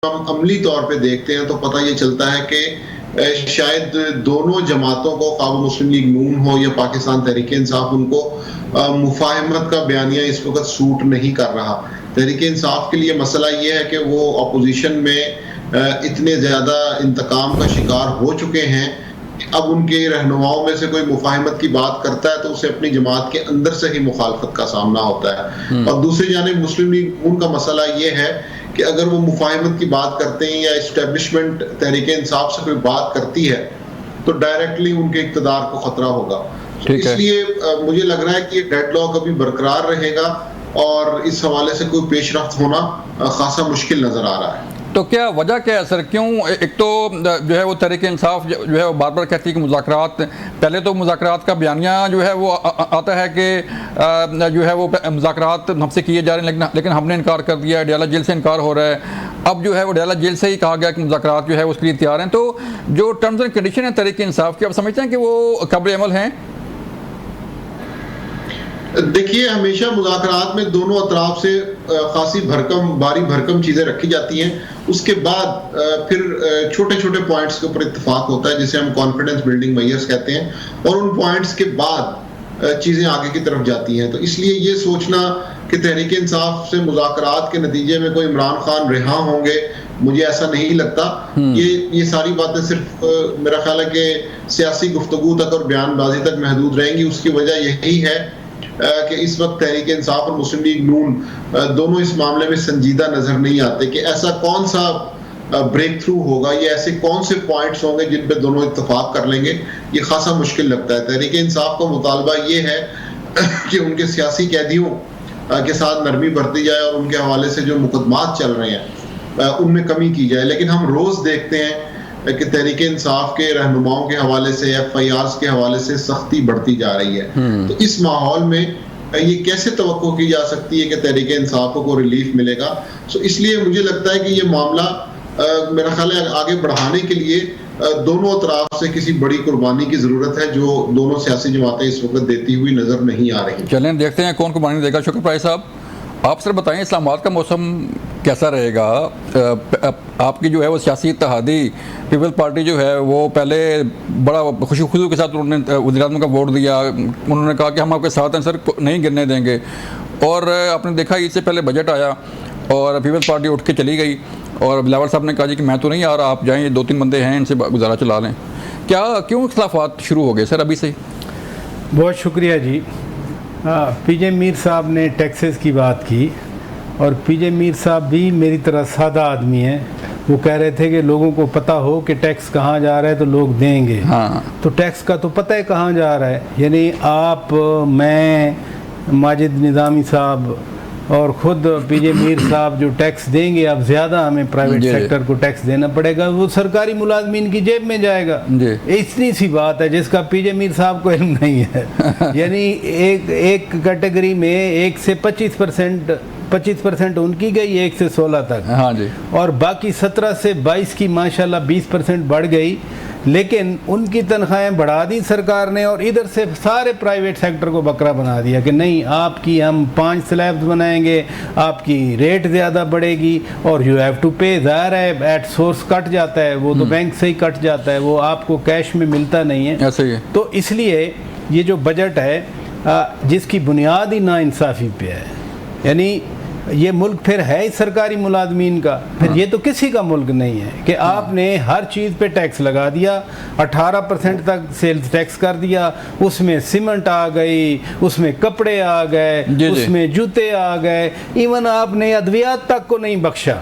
हम अमली तौर पे देखते हैं तो पता ये चलता है कि शायद दोनों जमातों को, ख्वाह मुस्लिम लीग नून हो या पाकिस्तान तहरीक इंसाफ, उनको मुफाहमत का बयानिया इस वक्त सूट नहीं कर रहा। तहरीक इंसाफ के लिए मसला ये है कि वो अपोजिशन में इतने ज़्यादा इंतकाम का शिकार हो चुके हैं, अब उनके रहनुमाओं में से कोई मुफाहमत की बात करता है तो उसे अपनी जमात के अंदर से ही मुखालफत का सामना होता है। और दूसरी जानिब मुस्लिम लीग नून का मसला ये है कि अगर वो मुफाहमत की बात करते हैं या इस्टेब्लिशमेंट तहरीक इंसाफ से कोई बात करती है तो डायरेक्टली उनके इक़्तिदार को खतरा होगा। तो इसलिए मुझे लग रहा है कि ये डेडलॉक अभी बरकरार रहेगा और इस हवाले से कोई पेशरफ्त होना खासा मुश्किल नजर आ रहा है। तो क्या वजह क्या है सर? क्यों? एक तो जो है वो तहरीक इंसाफ जो है वो बार बार कहती है कि मुज़ाकरात, पहले तो मुज़ाकरात का बयानिया जो है वो आता है कि जो है वो मुज़ाकरात हमसे किए जा रहे हैं, लेकिन हमने इनकार कर दिया, अडयाला जेल से इनकार हो रहा है। अब जो है वो अडयाला जेल से ही कहा गया कि मुज़ाकरात जो है उसके लिए तैयार हैं। तो जो टर्म्स एंड कंडीशन है तहरीक इंसाफ की, आप समझते हैं कि वो काबिल अमल हैं? देखिए, हमेशा मुज़ाकरात में दोनों अतराफ से खासी भारी भरकम चीज़ें रखी जाती हैं, उसके बाद फिर छोटे छोटे पॉइंट्स के ऊपर इत्तेफाक होता है जिसे हम कॉन्फिडेंस बिल्डिंग मेजर्स कहते हैं, और उन पॉइंट्स के बाद चीज़ें आगे की तरफ जाती हैं। तो इसलिए ये सोचना कि तहरीक इंसाफ से मुज़ाकरात के नतीजे में कोई इमरान खान रिहा होंगे, मुझे ऐसा नहीं लगता। ये सारी बातें सिर्फ मेरा ख्याल है कि सियासी गुफ्तगू तक और बयानबाजी तक महदूद रहेंगी। उसकी वजह यही है कि इस वक्त तहरीक इंसाफ और मुस्लिम लीग नून दोनों इस मामले में संजीदा नजर नहीं आते कि ऐसा कौन सा ब्रेक थ्रू होगा या ऐसे कौन से पॉइंट्स होंगे जिन पे दोनों इत्तेफाक कर लेंगे। ये खासा मुश्किल लगता है। तहरीक इंसाफ का मुतालबा ये है कि उनके सियासी कैदियों के साथ नरमी बरती जाए और उनके हवाले से जो मुकदमात चल रहे हैं उनमें कमी की जाए। लेकिन हम रोज देखते हैं कि तहरीक इंसाफ के रहनुमाओं के हवाले से, FIRs के हवाले से सख्ती बढ़ती जा रही है। तो इस माहौल में ये कैसे तवक्को की जा सकती है कि तहरीक इंसाफ को रिलीफ मिलेगा? सो इसलिए मुझे लगता है कि ये मामला मेरा ख्याल है आगे बढ़ाने के लिए दोनों तरफ से किसी बड़ी कुर्बानी की जरूरत है, जो दोनों सियासी जमातें इस वक्त देती हुई नजर नहीं आ रही। चलें देखते हैं कौन कुर्बानी देगा। शुक्र भाई साहब, आप सर बताएं इस्लामाबाद का मौसम कैसा रहेगा? आपकी जो है वो सियासी इत्तेहादी पीपल्स पार्टी जो है वो पहले बड़ा खुशी के साथ उन्होंने वज़ीर-ए-आज़म का वोट दिया, उन्होंने कहा कि हम आपके साथ हैं सर, नहीं गिरने देंगे। और आपने देखा इससे पहले बजट आया और पीपल्स पार्टी उठ के चली गई और बिलावल साहब ने कहा जी कि मैं तो नहीं आ रहा, आप जाएँ, ये 2-3 बंदे हैं, इनसे गुजारा चला लें। क्यों इख्तिलाफ़ात शुरू हो गए सर अभी से? बहुत शुक्रिया जी। PJ मीर साहब ने टैक्सेस की बात की और PJ मीर साहब भी मेरी तरह सादा आदमी हैं। वो कह रहे थे कि लोगों को पता हो कि टैक्स कहाँ जा रहा है तो लोग देंगे। हाँ। तो टैक्स का तो पता है कहाँ जा रहा है, यानी आप, मैं, माजिद निज़ामी साहब और ख़ुद PJ मीर साहब जो टैक्स देंगे, अब ज़्यादा हमें प्राइवेट सेक्टर को टैक्स देना पड़ेगा, वो सरकारी मुलाजमीन की जेब में जाएगा। इतनी सी बात है जिसका PJ मीर साहब को इल्म नहीं है। यानी एक कैटेगरी में 1 से 25% उनकी गई, 1 से 16 तक। हाँ जी। और बाकी 17 से 22 की माशाल्लाह 20% बढ़ गई, लेकिन उनकी तनख्वाहें बढ़ा दी सरकार ने और इधर से सारे प्राइवेट सेक्टर को बकरा बना दिया कि नहीं, आपकी हम 5 स्लैब्स बनाएंगे, आपकी रेट ज़्यादा बढ़ेगी और यू हैव टू पे। ज़ाहिर है एट सोर्स कट जाता है, वो तो बैंक से ही कट जाता है, वो आपको कैश में मिलता नहीं है। ऐसे ही। तो इसलिए ये जो बजट है जिसकी बुनियाद ही नाइंसाफ़ी पे है, यानी ये मुल्क फिर है सरकारी मुलाजमीन का, फिर ये तो किसी का मुल्क नहीं है कि आपने हर चीज़ पे टैक्स लगा दिया, 18% तक सेल्स टैक्स कर दिया, उसमें सीमेंट आ गई, उसमें कपड़े आ गए, उसमें जूते आ गए, इवन आपने अद्वियात तक को नहीं बख्शा।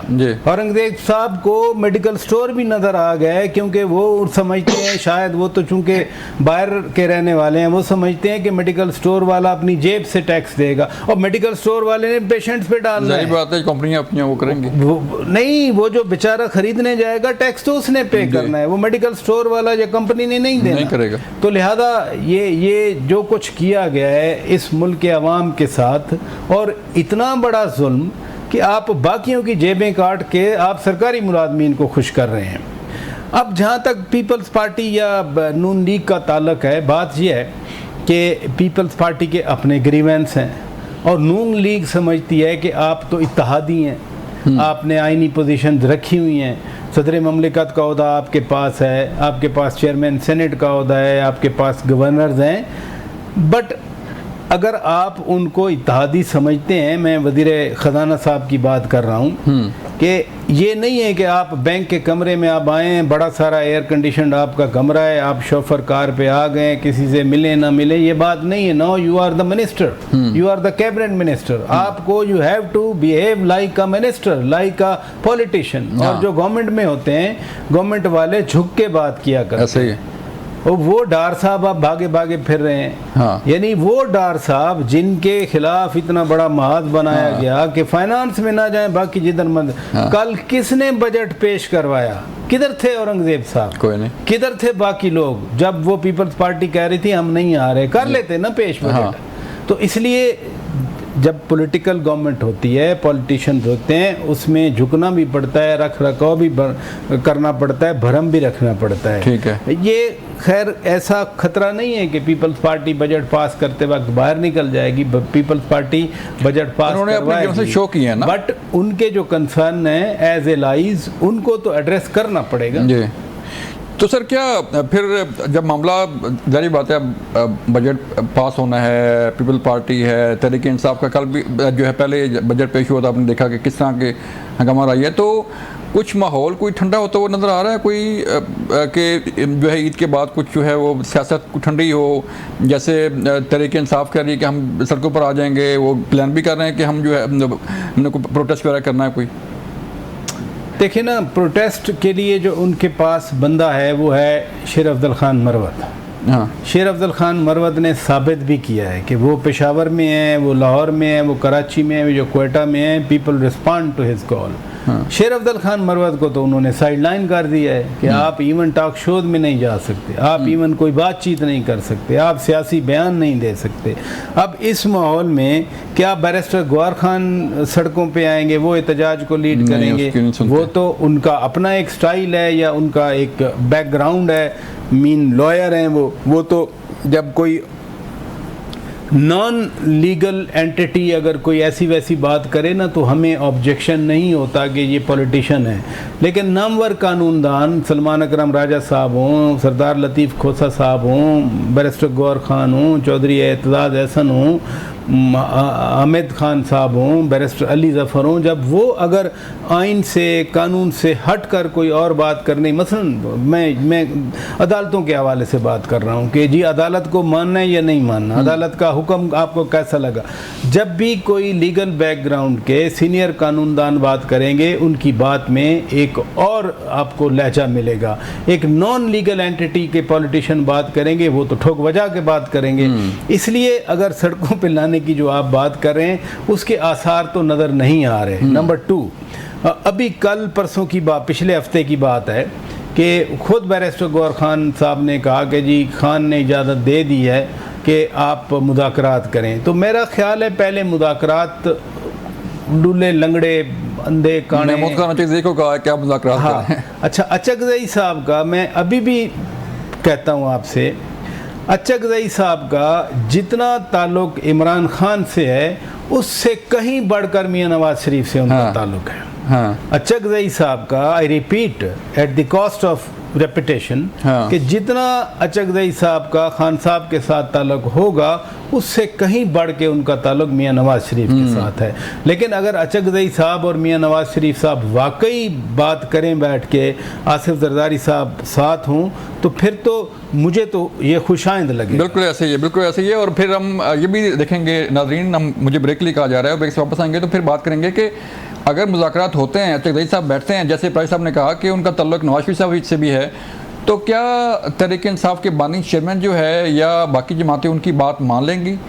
औरंगजेब साहब को मेडिकल स्टोर भी नज़र आ गए, क्योंकि वो समझते हैं, शायद वो तो चूँकि बाहर के रहने वाले हैं, वो समझते हैं कि मेडिकल स्टोर वाला अपनी जेब से टैक्स देगा, और मेडिकल स्टोर वाले ने पेशेंट्स पे सही बात है, कंपनियां अपनी वो करेंगी। नहीं, वो जो बेचारा खरीदने जाएगा टैक्स तो उसने पे करना है, वो मेडिकल स्टोर वाला या कंपनी ने नहीं देना, नहीं करेगा। तो लिहाजा ये जो कुछ किया गया है इस मुल्क के अवाम के साथ, और इतना बड़ा जुल्म कि आप बाकियों की जेबें काट के आप सरकारी मुलाजमीन को खुश कर रहे हैं। अब जहाँ तक पीपल्स पार्टी या नून लीग का ताल्लुक है, बात यह है कि पीपल्स पार्टी के अपने ग्रीवेंस हैं और नून लीग समझती है कि आप तो इत्तेहादी हैं, आपने आइनी पोजीशन रखी हुई हैं, सदर ममलिकत का ओहदा आपके पास है, आपके पास चेयरमैन सेनेट का ओहदा है, आपके पास गवर्नर्स हैं, बट अगर आप उनको इत्तेहादी समझते हैं, मैं वज़ीर ख़जाना साहब की बात कर रहा हूँ, कि ये नहीं है कि आप बैंक के कमरे में आप आए हैं, बड़ा सारा एयर कंडीशन आपका कमरा है, आप शोफर कार पे आ गए, किसी से मिले ना मिले, ये बात नहीं है। No, you are the minister, you are the cabinet minister, आपको you have to behave like a minister, like a politician. और जो गवर्नमेंट में होते हैं, गवर्नमेंट वाले झुक के बात किया करते हैं। और वो डार साहब आप भागे भागे फिर रहे हैं, हाँ। यानी वो डार साहब जिनके खिलाफ इतना बड़ा महाद बनाया गया कि फाइनेंस में ना जाए, बाकी जिधर मत। कल किसने बजट पेश करवाया? किधर थे औरंगजेब साहब? कोई नहीं। किधर थे बाकी लोग? जब वो पीपल्स पार्टी कह रही थी हम नहीं आ रहे, कर लेते ना पेश बजट। हाँ। तो इसलिए जब पॉलिटिकल गवर्नमेंट होती है, पॉलिटिशियंस होते हैं, उसमें झुकना भी पड़ता है, रख रखाव भी करना पड़ता है, भरम भी रखना पड़ता है। ठीक है। ये खैर ऐसा खतरा नहीं है कि पीपल्स पार्टी बजट पास करते वक्त बाहर निकल जाएगी। पीपल्स पार्टी बजट पास करवाएगी, शो किए हैं ना, बट उनके जो कंसर्न है एज एलाइज, उनको तो एड्रेस करना पड़ेगा जी। तो सर क्या फिर जब मामला, जारी बात है, बजट पास होना है, पीपल पार्टी है, तहरीक इंसाफ का कल भी जो है पहले बजट पेश हुआ था, आपने देखा कि किस तरह के हंगामा रही है, तो कुछ माहौल कोई ठंडा होता हुआ नज़र आ रहा है कोई कि जो है ईद के बाद कुछ जो है वो सियासत कुछ ठंडी हो, जैसे तहरीक इंसाफ कह रही है कि हम सड़कों पर आ जाएंगे, वो प्लान भी कर रहे हैं कि हम जो है हमने को प्रोटेस्ट वगैरह करना है कोई? देखिए ना, प्रोटेस्ट के लिए जो उनके पास बंदा है वो है शेर अफजल खान मरवत। हाँ। शेर अफजल खान मरवत ने साबित भी किया है कि वो पेशावर में है, वो लाहौर में है, वो कराची में है, वो जो क्वेटा में है, people respond to his call. Sher Afzal Khan Marwat को तो उन्होंने साइडलाइन कर दिया है कि आप इवन टॉक शोज में नहीं जा सकते, आप इवन कोई बातचीत नहीं कर सकते, आप सियासी बयान नहीं दे सकते। अब इस माहौल में क्या बैरिस्टर गौहर खान सड़कों पे आएंगे, वो एहतजाज को लीड करेंगे? वो तो उनका अपना एक स्टाइल है या उनका एक बैकग्राउंड है, मीन लॉयर हैं वो तो जब कोई नॉन लीगल एंटिटी अगर कोई ऐसी वैसी बात करे ना तो हमें ऑब्जेक्शन नहीं होता कि ये पॉलिटिशियन है। लेकिन नामवर कानूनदान सलमान अकरम राजा साहब हों, सरदार लतीफ़ खोसा साहब हों, बैरिस्टर गौहर खान हों, चौधरी एतजाज़ एहसन हों, हामिद खान साहब हों, बैरिस्टर अली ज़फ़र हों, जब वो अगर आइन से कानून से हट कर कोई और बात करनी, मसलन मैं अदालतों के हवाले से बात कर रहा हूँ कि जी अदालत को मानना है या नहीं मानना, अदालत का हुक्म आपको कैसा लगा, जब भी कोई लीगल बैकग्राउंड के सीनियर कानूनदान बात करेंगे उनकी बात में एक और आपको लहजा मिलेगा। एक नॉन लीगल एंटिटी के पॉलिटिशियन बात करेंगे वो तो ठोक वजह के बात करेंगे। इसलिए अगर सड़कों पर लाने की जो आप बात कर रहे हैं उसके आसार तो नज़र नहीं आ रहे। नंबर 2, अभी कल परसों की बात, पिछले हफ्ते की बात है कि खुद बैरिस्टर गौहर खान साहब ने कहा कि जी खान ने इजाज़त दे दी है कि आप मुज़ाकरात करें। तो मेरा ख्याल है पहले मुज़ाकरात डुल्ले लंगड़े अंधे काने को कहा है क्या मुज़ाकरात करें। अच्छा, अचकज़ई साहब का मैं अभी भी कहता हूँ आपसे, अचकज़ई साहब का जितना ताल्लुक़ इमरान खान से है उससे कहीं बढ़कर मियां नवाज शरीफ से उनका ताल्लुक़ है। हाँ। अचकज़ई साहब का, I repeat at the cost of reputation, कि जितना अचकज़ई साहब का खान साहब के साथ ताल्लुक़ होगा उससे कहीं बढ़ के उनका ताल्लुक़ मियां नवाज शरीफ के साथ है। लेकिन अगर अचकज़ई साहब और मियां नवाज शरीफ साहब वाकई बात करें बैठ के, आसिफ जरदारी साहब साथ हों, तो फिर तो मुझे तो ये खुशाइंद लगे। बिल्कुल ऐसे ही है, बिल्कुल ऐसे ही है। और फिर हम ये भी देखेंगे नाज़रीन, हम मुझे ब्रेक लिए कहा जा रहा है, ब्रेक से वापस आएंगे तो फिर बात करेंगे कि अगर मुज़ाकरात होते हैं, अचकज़ई साहब बैठते हैं, जैसे प्राइस साहब ने कहा कि उनका तल्लुक़ नवाज शरीफ साहब से भी है, तो क्या तहरीक इंसाफ के बानी चेयरमैन जो है या बाकी जमातें उनकी बात मान लेंगी?